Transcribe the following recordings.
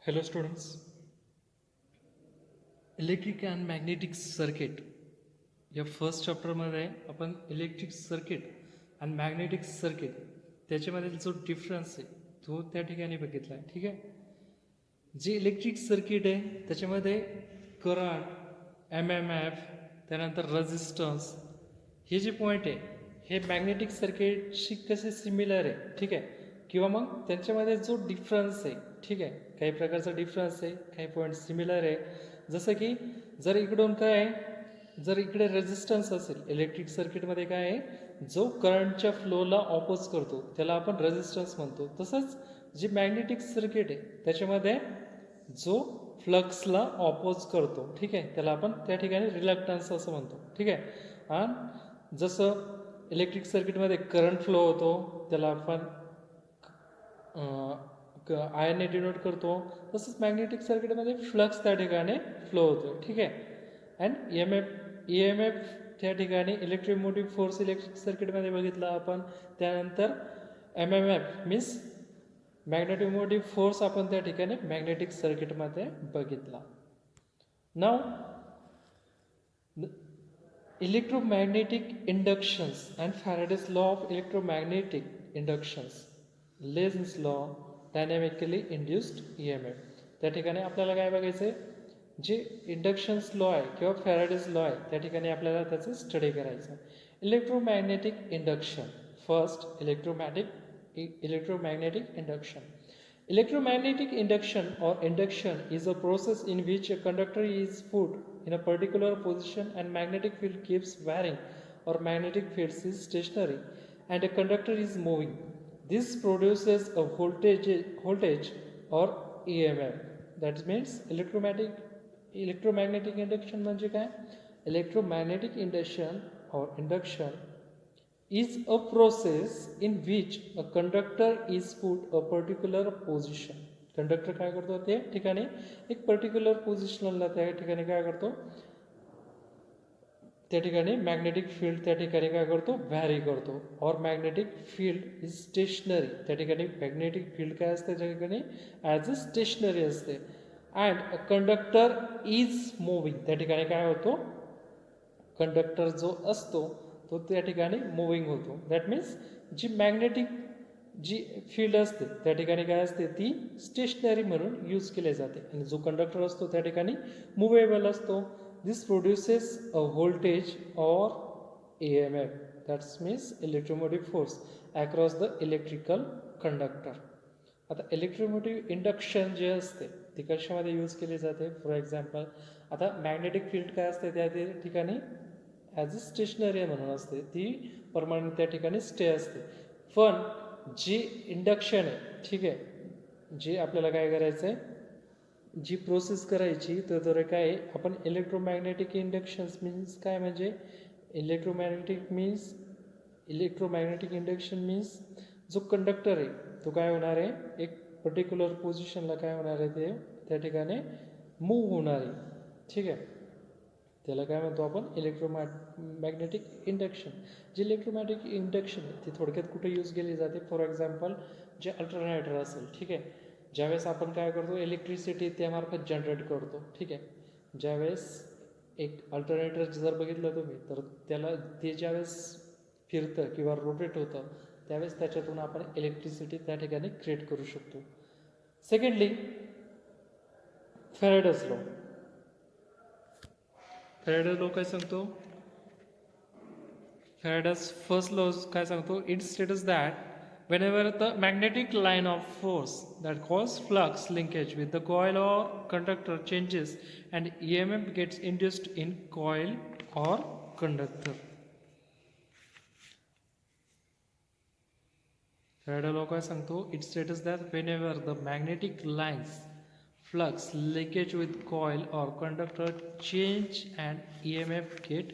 Hello students, electric and magnetic circuit या first चॅप्टरमध्ये आपण electric circuit and magnetic circuit त्याच्यामधील जो डिफरन्स आहे तो त्या ठिकाणी बघितला आहे. ठीक आहे. जे इलेक्ट्रिक सर्किट आहे त्याच्यामध्ये करंट एम एम एफ त्यानंतर रेझिस्टन्स हे जे पॉईंट आहे हे मॅग्नेटिक सर्किटशी कसे सिमिलर आहे. ठीक आहे. किंवा मग त्यांच्यामध्ये जो डिफरन्स आहे ठीक आहे काही प्रकारचा डिफरन्स आहे काही पॉईंट सिमिलर आहे. जसं की जर इकडून काय आहे जर इकडे रेझिस्टन्स असेल इलेक्ट्रिक सर्किटमध्ये काय आहे जो करंटच्या फ्लोला ऑपोज करतो त्याला आपण रेझिस्टन्स म्हणतो. तसंच जे मॅग्नेटिक सर्किट आहे त्याच्यामध्ये जो फ्लक्सला ऑपोज करतो ठीक आहे त्याला आपण त्या ठिकाणी रिलक्टन्स असं म्हणतो. ठीक आहे. आणि जसं इलेक्ट्रिक सर्किटमध्ये करंट फ्लो होतो त्याला आपण आयनने डिनोट करतो. तसंच मॅग्नेटिक सर्किटमध्ये फ्लक्स त्या ठिकाणी फ्लो होतो. ठीक आहे. अँड ई एम एफ त्या ठिकाणी इलेक्ट्रोमोटिव्ह फोर्स इलेक्ट्रिक सर्किटमध्ये बघितला आपण. त्यानंतर M M F means magnetic motive force आपण त्या ठिकाणी मॅग्नेटिक सर्किटमध्ये बघितला. नाव electromagnetic inductions and Faraday's law of electromagnetic inductions Lenz law dynamically induced E M F. त्या ठिकाणी आपल्याला काय बघायचं आहे जे इंडक्शन्स लॉ आहे किंवा फॅराडेज लॉ आहे त्या ठिकाणी आपल्याला त्याचं स्टडी करायचं आहे. Electromagnetic induction first electromagnetic induction. Electromagnetic induction or induction is a process in which a conductor is put in a particular position and magnetic field keeps varying or magnetic field is stationary and a conductor is moving. This produces a voltage or EMF. That means electromagnetic induction म्हणजे काय electromagnetic induction or induction is a process in which a conductor is put a particular position. Conductor काय करतो ते ठिकाणी एक particular पोझिशनला त्या ठिकाणी काय करतो त्या ठिकाणी मॅग्नेटिक फील्ड त्या ठिकाणी काय करतो व्हॅरी करतो. और मॅग्नेटिक फील्ड इज स्टेशनरी. त्या ठिकाणी मॅग्नेटिक फील्ड काय असते त्या ठिकाणी ॲज अ स्टेशनरी असते. And a conductor is moving. त्या ठिकाणी काय होतो कंडक्टर जो असतो तो त्या ठिकाणी मुव्हिंग होतो. दॅट मीन्स जी मॅग्नेटिक जी फील्ड असते त्या ठिकाणी काय असते ती स्टेशनरी म्हणून यूज केली जाते आणि जो कंडक्टर असतो त्या ठिकाणी मुव्हेबल असतो. This produces a voltage or E M F. That's means electromotive force across the electrical conductor. आता इलेक्ट्रोमोटिव्ह इंडक्शन जे असते ती कशामध्ये यूज केली जाते. फॉर एक्झाम्पल आता मॅग्नेटिक फील्ड काय असते त्या ठिकाणी ॲज अ स्टेशनरी म्हणून असते ती परमानंट त्या ठिकाणी स्टे असते. पण जी इंडक्शन आहे ठीक आहे जी आपल्याला काय करायचं आहे जी प्रोसेस करायची तर काय आहे आपण इलेक्ट्रोमॅग्नेटिक इंडक्शन्स मीन्स काय म्हणजे इलेक्ट्रोमॅग्नेटिक इंडक्शन मीन्स जो कंडक्टर आहे तो काय होणार आहे एक पर्टिक्युलर पोझिशनला काय होणार आहे ते त्या ठिकाणी मूव्ह होणार आहे. ठीक आहे. त्याला काय म्हणतो आपण इलेक्ट्रोमॅग्नेटिक इंडक्शन. जे इलेक्ट्रोमॅग्नेटिक इंडक्शन ती थोडक्यात कुठे यूज केली जाते. फॉर एक्झाम्पल जे अल्टरनेटर असेल ठीक आहे ज्यावेळेस आपण काय करतो इलेक्ट्रिसिटी त्यामार्फत जनरेट करतो. ठीक आहे. ज्यावेळेस एक अल्टरनेटर जर बघितलं तुम्ही तर त्याला ते ज्यावेळेस फिरतं किंवा रोटेट होतं त्यावेळेस त्याच्यातून आपण इलेक्ट्रिसिटी त्या ठिकाणी क्रिएट करू शकतो. Secondly Faraday's law. Faraday's law काय सांगतो फॅराडेज फर्स्ट लॉ काय सांगतो it states that whenever the magnetic line of force that causes flux linkage with the coil or conductor changes and EMF gets induced in coil or conductor. Faraday law काय सांगतो it states that whenever the magnetic lines flux linkage with coil or conductor change and EMF get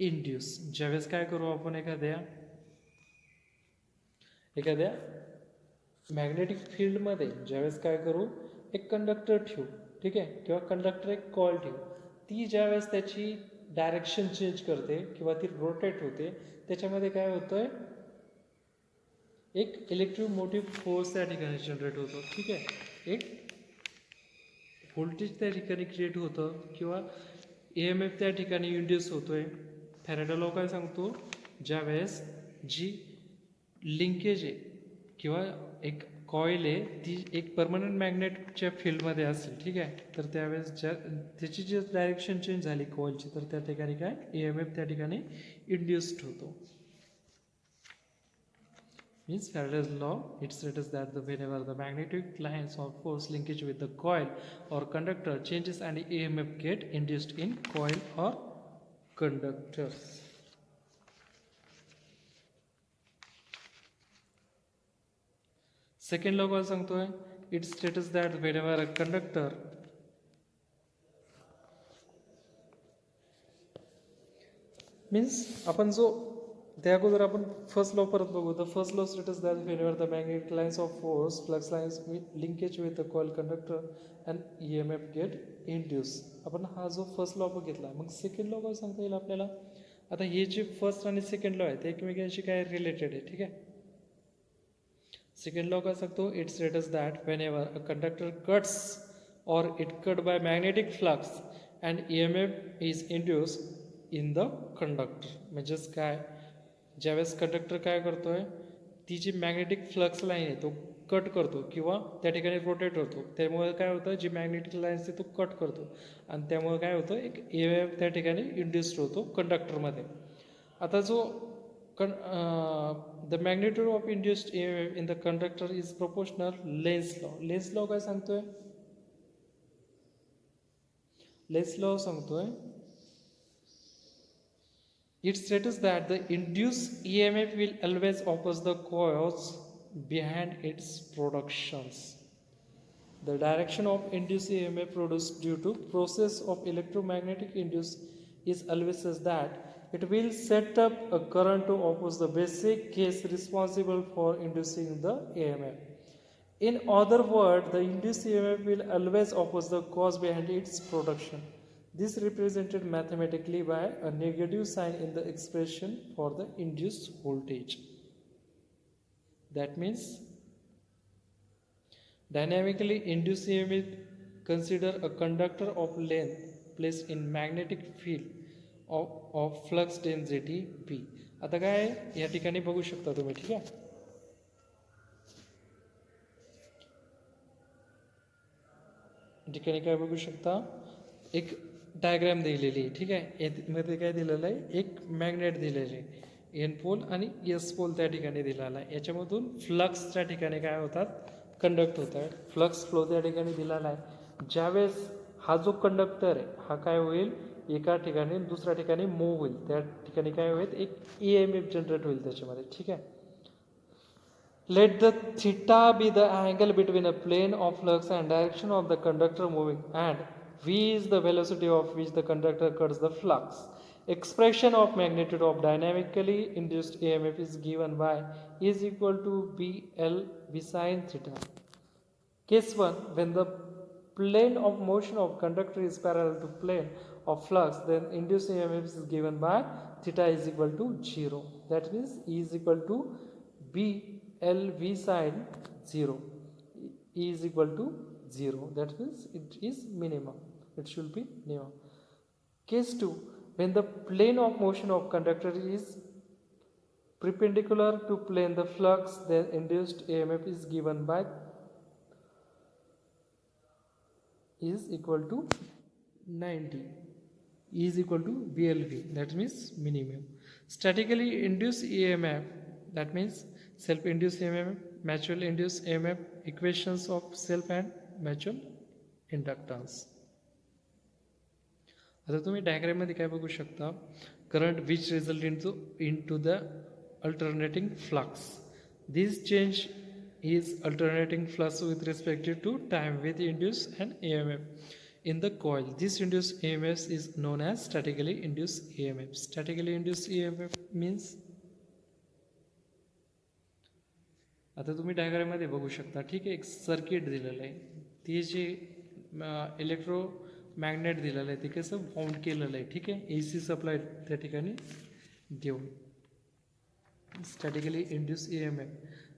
induced. ज्यावेळेस काय करू आपण एखाद्या magnetic फील्डमध्ये ज्यावेळेस काय करू एक कंडक्टर ठेवू ठीक आहे किंवा कंडक्टर एक कॉईल ठेवू. ती ज्यावेळेस त्याची डायरेक्शन चेंज करते किंवा ती रोटेट होते त्याच्यामध्ये काय होतंय एक इलेक्ट्रोमोटिव्ह फोर्स त्या ठिकाणी जनरेट होतो. ठीक आहे. एक व्होल्टेज त्या ठिकाणी क्रिएट होतं किंवा EMF त्या ठिकाणी इंड्यूस होतोय. फॅरेडे लॉ काय सांगतो, ज्यावेळेस जी लिंकेज आहे किंवा एक कॉईल आहे ती एक परमनंट मॅग्नेटच्या फील्डमध्ये असेल, ठीक आहे, तर त्यावेळेस त्याची जी डायरेक्शन चेंज झाली कॉईलची, तर त्या ठिकाणी काय EMF त्या ठिकाणी इंड्युस्ड होतो. Means Faraday's law, it states that whenever the magnetic lines of force linkage with the coil or conductor changes and EMF get induced in coil or conductors. Second law काय सांगतोय, it states that whenever a conductor means आपण जो त्या अगोदर आपण first law परत बघू. The first law states that whenever the magnetic lines of force flux lines linkage with the coil conductor and EMF get induce. आपण हा जो फर्स्ट लॉ बघितला. मग सेकंड लॉ काय सांगता येईल आपल्याला. आता हे जे फर्स्ट आणि सेकंड लॉ आहे ते एकमेकांशी काय रिलेटेड आहे, ठीक आहे. सेकंड लॉ काय सांगतो, it states that whenever a conductor cuts or it cut by magnetic flux and EMF is induce in the conductor. म्हणजेच काय, ज्यावेळेस कंडक्टर काय करतोय, ती जी मॅग्नेटिक फ्लक्स लाईन आहे तो कट करतो किंवा त्या ठिकाणी रोटेट होतो. त्यामुळे काय होतं, जी मॅग्नेटिक लाईन आहे तो कट करतो आणि त्यामुळे काय होतं, एक EMF त्या ठिकाणी इंड्युस्ड होतो कंडक्टरमध्ये. आता जो the magnitude of induced EMF in the conductor is proportional lens law. Lens law काय सांगतोय, लेन्स लॉ सांगतोय, it states that the induced EMF will always oppose the cause behind its productions. The direction of induced EMF produced due to process of electromagnetic induce is always such that it will set up a current to oppose the basic case responsible for inducing the EMF. In other words, the induced EMF will always oppose the cause behind its production. This represented mathematically by a negative sign in the expression for the induced voltage. That means dynamically induced EMF consider a conductor of length placed in magnetic field of flux density P. आता काय या ठिकाणी बघू शकता तुम्ही, ठीक आहे. ठिकाणी काय बघू शकता, एक डायग्राम दिलेली आहे, ठीक आहे. यामध्ये काय दिलेलं आहे, एक मॅग्नेट दिलेले आहे, N पोल आणि S पोल त्या ठिकाणी दिलेला आहे. याच्यामधून फ्लक्स त्या ठिकाणी काय होतात, कंडक्ट होत आहेत. फ्लक्स फ्लो त्या ठिकाणी दिलेला आहे. ज्यावेळेस हा जो कंडक्टर आहे हा काय होईल, एका ठिकाणी दुसऱ्या ठिकाणी मूव्ह होईल, त्या ठिकाणी काय होईल, एक EMF जनरेट होईल त्याच्यामध्ये, ठीक आहे. Let the theta be the angle between a plane of flux and direction of the conductor moving, and v is the velocity of which the conductor cuts the flux. Expression of magnitude of dynamically induced EMF is given by is equal to BL v sin theta. Case 1, when the plane of motion of conductor is parallel to plane of flux, then induced EMF is given by theta is equal to 0. That means E is equal to B L v sin 0. E is equal to 0. That means it is minimum. It should be minimum. Case 2, when the plane of motion of conductor is perpendicular to plane the flux, then induced EMF is given by is equal to 90. E is equal to BLV. That means minimum. Statically induced EMF, that means self-induced EMF, mutual induced EMF, equations of self and mutual inductance. आता तुम्ही डायग्राममध्ये काय बघू शकता, current which result into the alternating flux. This change is alternating flux with respect to time with induced and EMF in the coil. This induced EMF is known as statically induced EMF. Statically induced EMF means, आता तुम्ही डायग्राममध्ये बघू शकता, ठीक आहे, एक circuit दिलेलं आहे. ते जे इलेक्ट्रो मॅग्नेट दिलेलं आहे ते कसं बाउंड केलेलं आहे, ठीक आहे, AC सप्लाय त्या ठिकाणी देऊन. Statically induce EMF.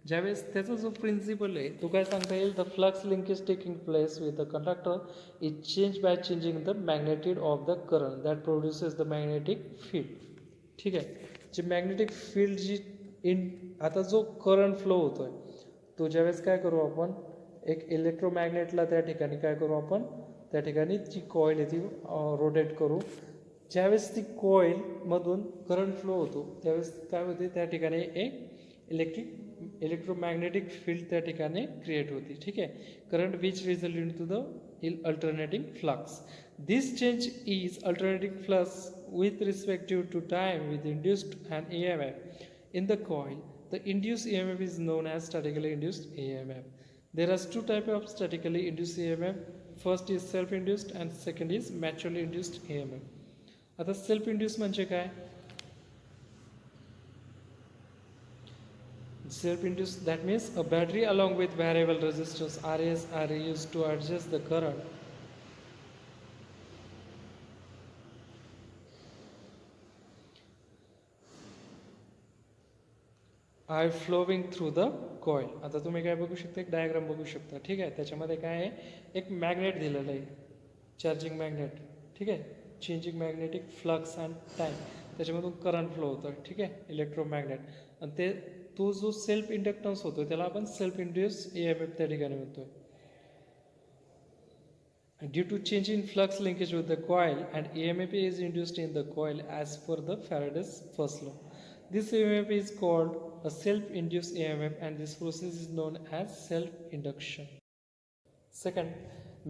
ज्यावेळेस त्याचा जो प्रिन्सिपल आहे तो काय सांगता येईल, the flux linkage taking place with the conductor is change by changing the magnitude of the current that produces the magnetic field. ठीक आहे, जी मॅग्नेटिक फील्ड जी आता जो करंट फ्लो होतोय तो ज्यावेळेस काय करू आपण, एक इलेक्ट्रोमॅग्नेटला त्या ठिकाणी काय करू आपण, त्या ठिकाणी जी कॉईल आहे ती रोटेट करू. ज्यावेळेस ती कॉईलमधून करंट फ्लो होतो त्यावेळेस काय होते, त्या ठिकाणी एक इलेक्ट्रोमॅग्नेटिक फील्ड त्या ठिकाणी क्रिएट होती. ठीक आहे, current which result into the alternating flux. This change is alternating flux with respective to time with induced an EMF in the coil. The induced EMF is known as statically induced EMF. There are two types of statically induced EMF. First is self-induced and second is naturally induced EMF. आता self induce म्हणजे काय? Self induced, that means a battery along with variable resistance RS are used to adjust the current I flowing through the coil. आता तुम्ही काय बघू शकता, एक diagram बघू शकता. ठीक आहे, त्याच्यामध्ये काय आहे, एक मॅग्नेट दिलेलं आहे, चार्जिंग मॅग्नेट. ठीक आहे, changing magnetic flux and time, त्याच्यामधून करंट फ्लो होतो. ठीक आहे, इलेक्ट्रोमॅग्नेट. आणि ते तो जो सेल्फ इंडक्टन्स होतो त्याला आपण सेल्फ इंड्यूस EMF त्या ठिकाणी म्हणतोय. Due to change in flux linkage with the coil and EMF is induced in the coil as per the Faraday's first law. This EMF is called a self-induced EMF and this process is known as self-induction. Second,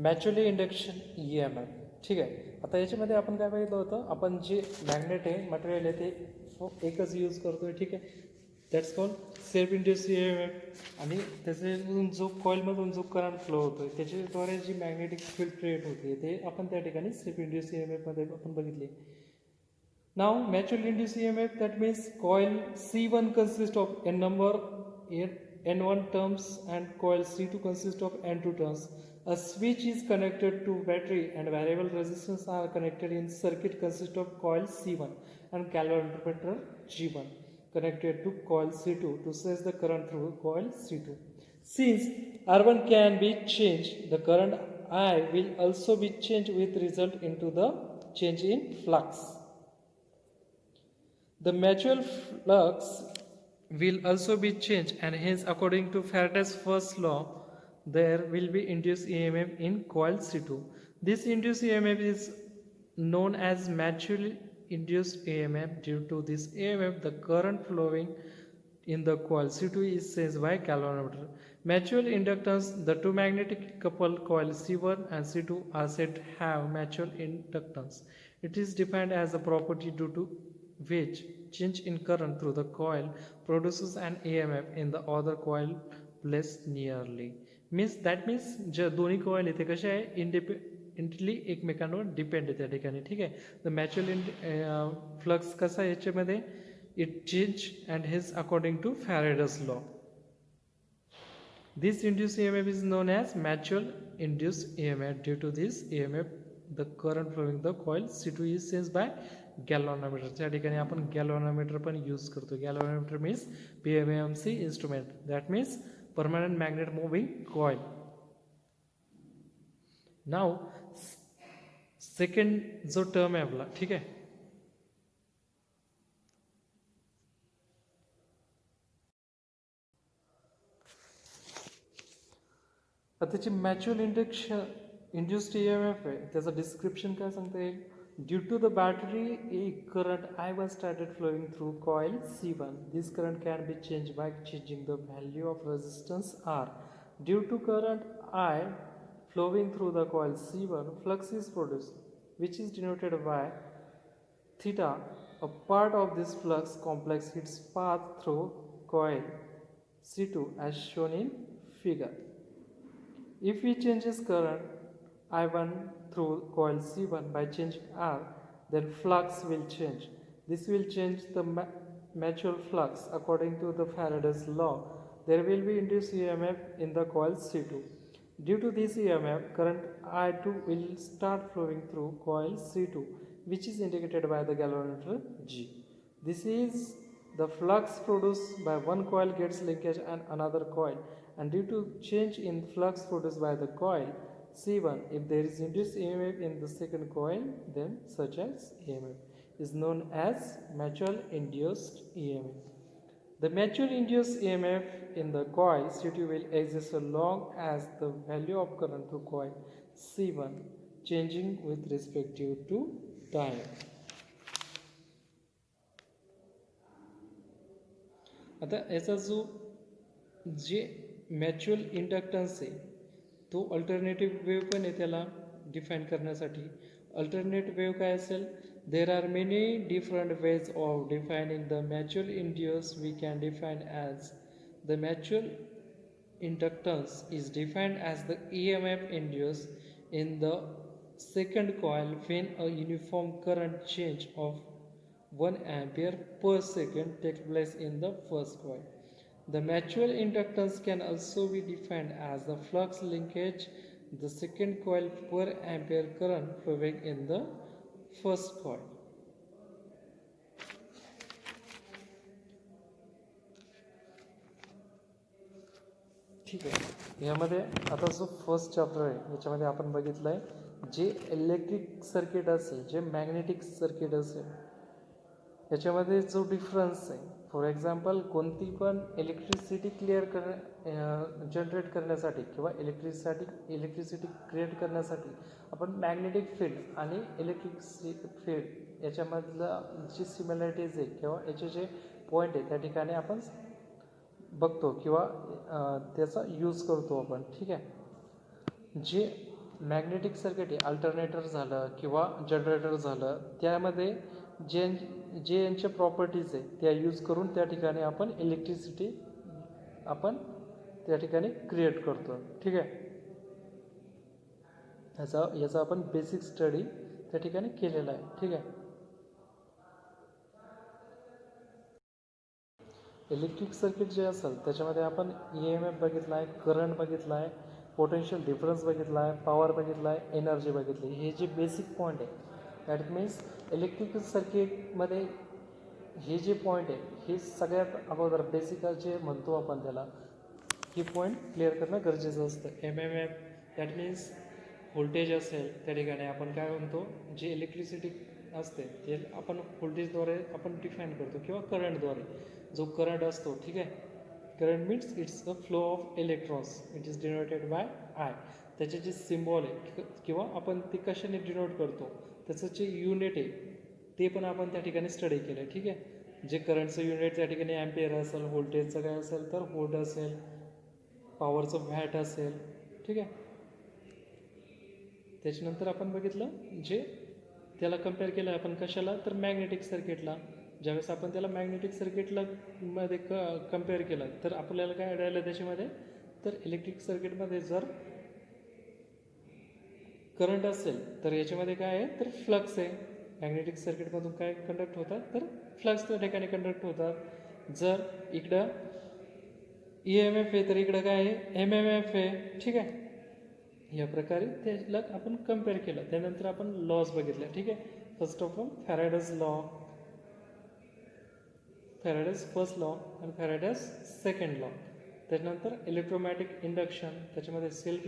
naturally induction EMF. ठीक आहे, आता याच्यामध्ये आपण काय बघितलं होतं, आपण जे मॅग्नेट आहे मटेरियल आहे ते एकच यूज करतोय. ठीक आहे, that's called self induce EMF. आणि त्याच्यामधून जो कॉईलमधून जो करंट फ्लो होतोय त्याच्याद्वारे जी मॅग्नेटिक फील्ड क्रिएट होते ते आपण त्या ठिकाणी सेल्फ इंड्युस EMF मध्ये आपण बघितले. Now, naturally induced EMF, that means coil C1 consists of n number N1 turns and coil C2 consists of N2 turns. A switch is connected to battery and variable resistance are connected in circuit consists of coil C1 and galvanic interpreter G1 connected to coil C2 to sense the current through coil C2. Since R1 can be changed, the current I will also be changed with result into the change in flux. The mutual flux will also be changed and hence according to Faraday's first law there will be induced EMF in coil C2. This induced EMF is known as mutually induced EMF. Due to this EMF the current flowing in the coil C2 is sensed by galvanometer. Mutual inductance, the two magnetic coupled coil C1 and C2 are said to have mutual inductance. It is defined as a property due to which change in current through the coil produces an EMF in the other coil placed nearly. Means जे दोन्ही coil आहे ते कसे आहे, independently एकमेकांवर depend आहे त्या ठिकाणी. ठीक आहे, द मॅच्युअल फ्लक्स कसा आहे याच्यामध्ये, it change and has according to Faraday's law. This induced EMF is known as mutual induced EMF. Due to this EMF the current flowing the coil C2 is sensed by galvanometer. त्या ठिकाणी आपण galvanometer पण use करतो. Galvanometer means PMMC instrument, that means permanent magnet moving coil. नाव second जो term आहे आपला, ठीक आहे, त्याची मॅच्युअल इंड्युस्ड EMF आहे, त्याचं डिस्क्रिप्शन काय सांगता येईल. Due to the battery, a current I1 started flowing through coil C1. This current can be changed by changing the value of resistance R. Due to current I flowing through the coil C1, flux is produced, which is denoted by theta. A part of this flux complex its path through coil C2 as shown in figure. If we change this current I1 through coil C1 by changing R, then flux will change. This will change the mutual flux. According to the Faraday's law, there will be induced EMF in the coil C2. Due to this EMF, current I2 will start flowing through coil C2, which is indicated by the galvanometer G. This is The flux produced by one coil gets linkage and another coil, and due to change in flux produced by the coil C1, if there is induced EMF in the second coil, then such as EMF is known as mutual induced EMF. The mutual induced EMF in the coil C2 will exist so long as the value of current through coil C1 changing with respect to time. आता याचा जे mutual inductance आहे तो alternative wave पण आहे त्याला define करण्यासाठी. Alternate wave काय असेल, there are many different ways of defining the mutual induce. We can define as the mutual inductance is defined as the EMF induce in the second coil when a uniform current change of 1 ampere per second takes place in the first coil. The mutual inductance can also be defined as the flux linkage the second coil per ampere current flowing in the first coil. ठीक आहे. यामध्ये आता जो first chapter आहे याच्यामध्ये आपण बघितलं आहे जे इलेक्ट्रिक सर्किट असेल, जे मॅग्नेटिक सर्किट असेल, याच्यामध्ये जो डिफरन्स आहे, फॉर एक्झाम्पल कोणती पण इलेक्ट्रिसिटी जनरेट करण्यासाठी किंवा इलेक्ट्रिसिटी क्रिएट करण्यासाठी आपण मॅग्नेटिक फील्ड आणि इलेक्ट्रिक फील्ड याच्यामधलं जी सिमिलॅरिटीज आहे किंवा याचे जे पॉईंट आहे त्या ठिकाणी आपण बघतो किंवा त्याचा यूज करतो आपण. ठीक आहे. जे मॅग्नेटिक सर्किट आहे, अल्टरनेटर झालं किंवा जनरेटर झालं, त्यामध्ये जे यांच्या प्रॉपर्टीज आहे त्या यूज करून त्या ठिकाणी आपण इलेक्ट्रिसिटी आपण त्या ठिकाणी क्रिएट करतो. ठीक आहे. याचा आपण बेसिक स्टडी त्या ठिकाणी केलेला आहे. ठीक आहे. इलेक्ट्रिक सर्किट जे असेल त्याच्यामध्ये आपण EMF बघितला आहे, करंट बघितला आहे, पोटेन्शियल डिफरन्स बघितला आहे, पॉवर बघितला आहे, एनर्जी बघितली. हे जे बेसिक पॉईंट आहे, दॅट मीन्स इलेक्ट्रिकल सर्किटमध्ये हे जे पॉईंट आहे हे सगळ्यात अगोदर बेसिक जे म्हणतो आपण त्याला, हे पॉईंट क्लिअर करणं गरजेचं असतं. MMF दॅट मीन्स व्होल्टेज असेल त्या ठिकाणी आपण काय म्हणतो, जे इलेक्ट्रिसिटी असते ते आपण व्होल्टेजद्वारे आपण डिफाईन करतो किंवा करंटद्वारे जो करंट असतो. ठीक आहे. Current means it's a flow of electrons, it is denoted by I. त्याचे जे सिम्बॉल आहे किंवा आपण ते कशाने डिनोट करतो त्याचं जे युनिट आहे ते पण आपण त्या ठिकाणी स्टडी केलं आहे. ठीक आहे. जे करंटचं युनिट त्या ठिकाणी ॲम्पियर असेल, व्होल्टेजचं काय असेल तर व्होल्ट असेल, पॉवरचं वॅट असेल. ठीक आहे. त्याच्यानंतर आपण बघितलं जे त्याला कम्पेअर केलं आपण कशाला तर मॅग्नेटिक सर्किटला. ज्यावेळेस आपण त्याला मॅग्नेटिक सर्किटला मध्ये कम्पेअर केलं तर आपल्याला काय आढळलं त्याच्यामध्ये, तर इलेक्ट्रिक सर्किटमध्ये जर करंट असेल तर याच्यामध्ये काय आहे तर फ्लक्स आहे. मॅग्नेटिक सर्किटमधून काय कंडक्ट होतात तर फ्लक्स त्या ठिकाणी कंडक्ट होतात. जर इकडं EMF आहे तर इकडं काय आहे MMF आहे. ठीक आहे. या प्रकारे त्याला आपण कम्पेअर केलं. त्यानंतर आपण लॉज बघितल्या. ठीक आहे. First of all Faraday's law, Faraday's first law आणि फॅराडेज सेकंड लॉ. त्याच्यानंतर इलेक्ट्रोमॅटिक इंडक्शन, त्याच्यामध्ये सेल्फ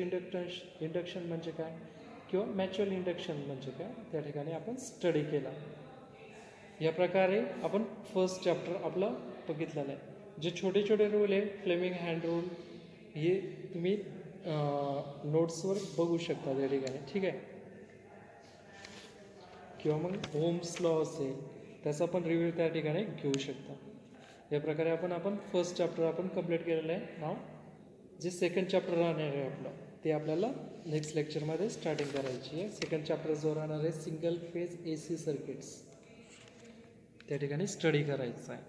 इंडक्शन म्हणजे काय किंवा मॅच्युअल इंडक्शन म्हणजे काय त्या ठिकाणी आपण स्टडी केला. या प्रकारे आपण फर्स्ट चॅप्टर आपलं बघितलेलं आहे. जे छोटे छोटे रूल आहे, फ्लेमिंग हँड रूल, हे तुम्ही नोट्सवर बघू शकता त्या ठिकाणी. ठीक आहे. किंवा मग ओम्स लॉ असेल त्याचा पण रिव्ह्यू त्या ठिकाणी घेऊ शकता. या प्रकारे आपण फर्स्ट चॅप्टर आपण कंप्लीट केलेलं आहे. नाव जे सेकंड चॅप्टर राहणार आहे आपलं ते आपल्याला नेक्स्ट लेक्चरमध्ये स्टार्टिंग करायची आहे. सेकंड चॅप्टर जो राहणार आहे सिंगल फेज AC सर्किट्स त्या ठिकाणी स्टडी करायचं आहे.